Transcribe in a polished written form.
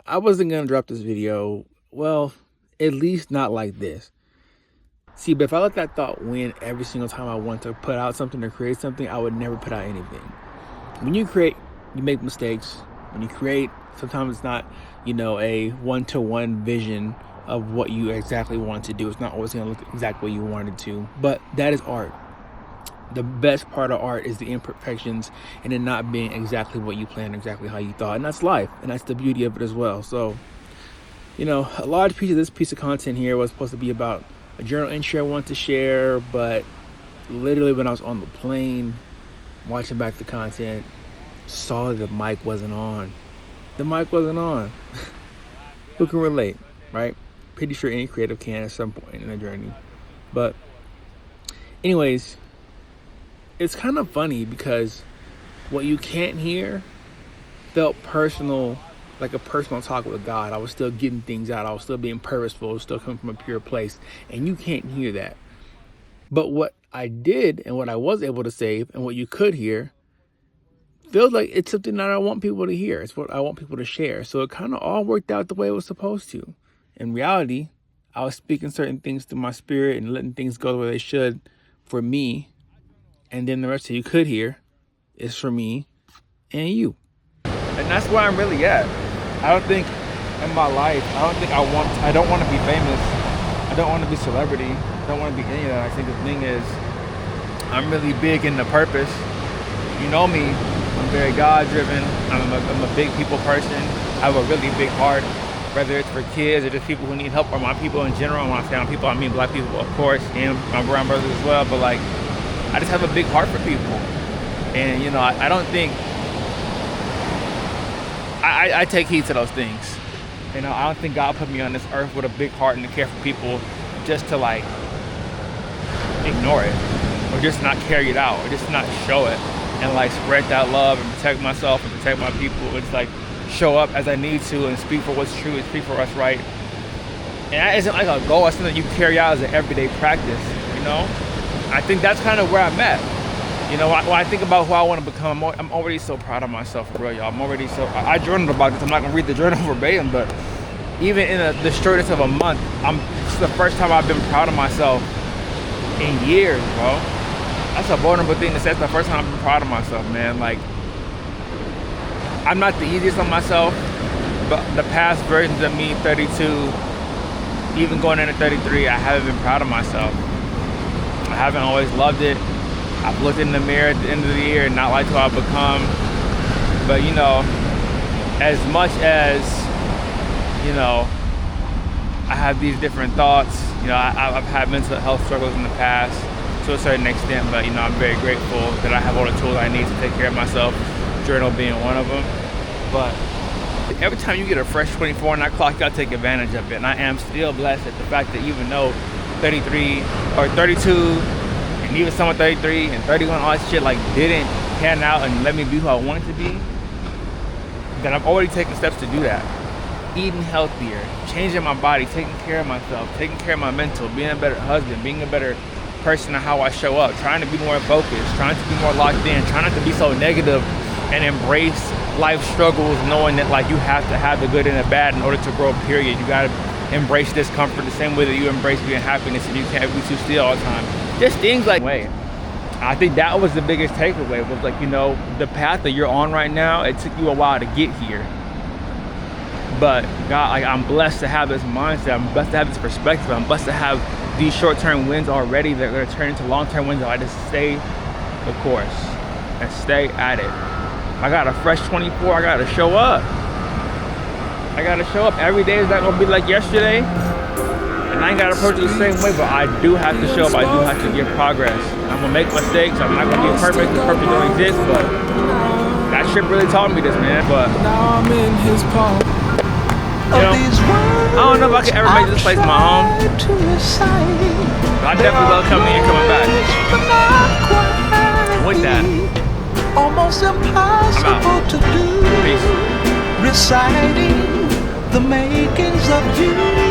I wasn't gonna drop this video. Well, at least not like this. See, but if I let that thought win every single time I want to put out something or create something, I would never put out anything. When you create, you make mistakes. When you create, sometimes it's not, a one-to-one vision of what you exactly want to do. It's not always gonna look exactly what you wanted to, but that is art. The best part of art is the imperfections and it not being exactly what you planned, exactly how you thought. And that's life. And that's the beauty of it as well. So, a large piece of this piece of content here was supposed to be about a journal entry I wanted to share, but literally when I was on the plane, watching back the content, saw that the mic wasn't on. The mic wasn't on. Who can relate, right? Pretty sure any creative can at some point in their journey. But anyways, it's kind of funny because what you can't hear felt personal, like a personal talk with God. I was still getting things out. I was still being purposeful. I was still coming from a pure place. And you can't hear that. But what I did and what I was able to save and what you could hear feels like it's something that I want people to hear. It's what I want people to share. So it kind of all worked out the way it was supposed to. In reality, I was speaking certain things to my spirit and letting things go the way they should for me. And then the rest of you could hear is for me and you. And that's where I'm really at. I don't think in my life, I don't want to be famous. I don't want to be celebrity. I don't want to be any of that. I think the thing is, I'm really big into purpose. You know me, I'm very God-driven. I'm a big people person. I have a really big heart, whether it's for kids or just people who need help or my people in general. When I say my people, I mean black people, of course, and my brown brothers as well. But I just have a big heart for people. And, I don't think, I take heed to those things. I don't think God put me on this earth with a big heart and to care for people just to ignore it or just not carry it out or just not show it and spread that love and protect myself and protect my people. It's show up as I need to and speak for what's true and speak for what's right. And that isn't a goal. It's something you carry out as an everyday practice, I think that's kind of where I'm at. When I think about who I want to become, I'm already so proud of myself, for real, y'all. I'm already I journaled about this. I'm not going to read the journal verbatim, but even in the shortest of a month, it's the first time I've been proud of myself in years, bro. That's a vulnerable thing to say. It's the first time I've been proud of myself, man. I'm not the easiest on myself, but the past versions of me, 32, even going into 33, I haven't been proud of myself. I haven't always loved it. I've looked in the mirror at the end of the year and not liked who I've become. But, as much as, I have these different thoughts, I've had mental health struggles in the past to a certain extent, but, I'm very grateful that I have all the tools I need to take care of myself, journal being one of them. But every time you get a fresh 24 on that clock, you gotta take advantage of it. And I am still blessed at the fact that even though 33 or 32 and even some 33 and 31, all that shit didn't pan out and let me be who I wanted to be, that I've already taken steps to do that. Eating healthier, changing my body, taking care of myself, taking care of my mental, being a better husband, being a better person in how I show up, trying to be more focused, trying to be more locked in, trying not to be so negative and embrace life struggles, knowing that you have to have the good and the bad in order to grow, period. You gotta embrace discomfort the same way that you embrace being happiness, and you can't be too still all the time. Just things way. I think that was the biggest takeaway was the path that you're on right now, it took you a while to get here. But God, I'm blessed to have this mindset. I'm blessed to have this perspective. I'm blessed to have these short-term wins already that are going to turn into long-term wins if I just stay the course and stay at it. I got a fresh 24. I got to show up. Every day is not going to be like yesterday. And I ain't got to approach it the same way, but I do have to show up. I do have to give progress. I'm going to make mistakes. I'm not going to be perfect. The perfect don't exist, but that trip really taught me this, man. But now I'm in his palm. I don't know if I could ever make this place my home. But I definitely love coming here, coming back. With that, almost impossible to do. Peace. Reciting the makings of you.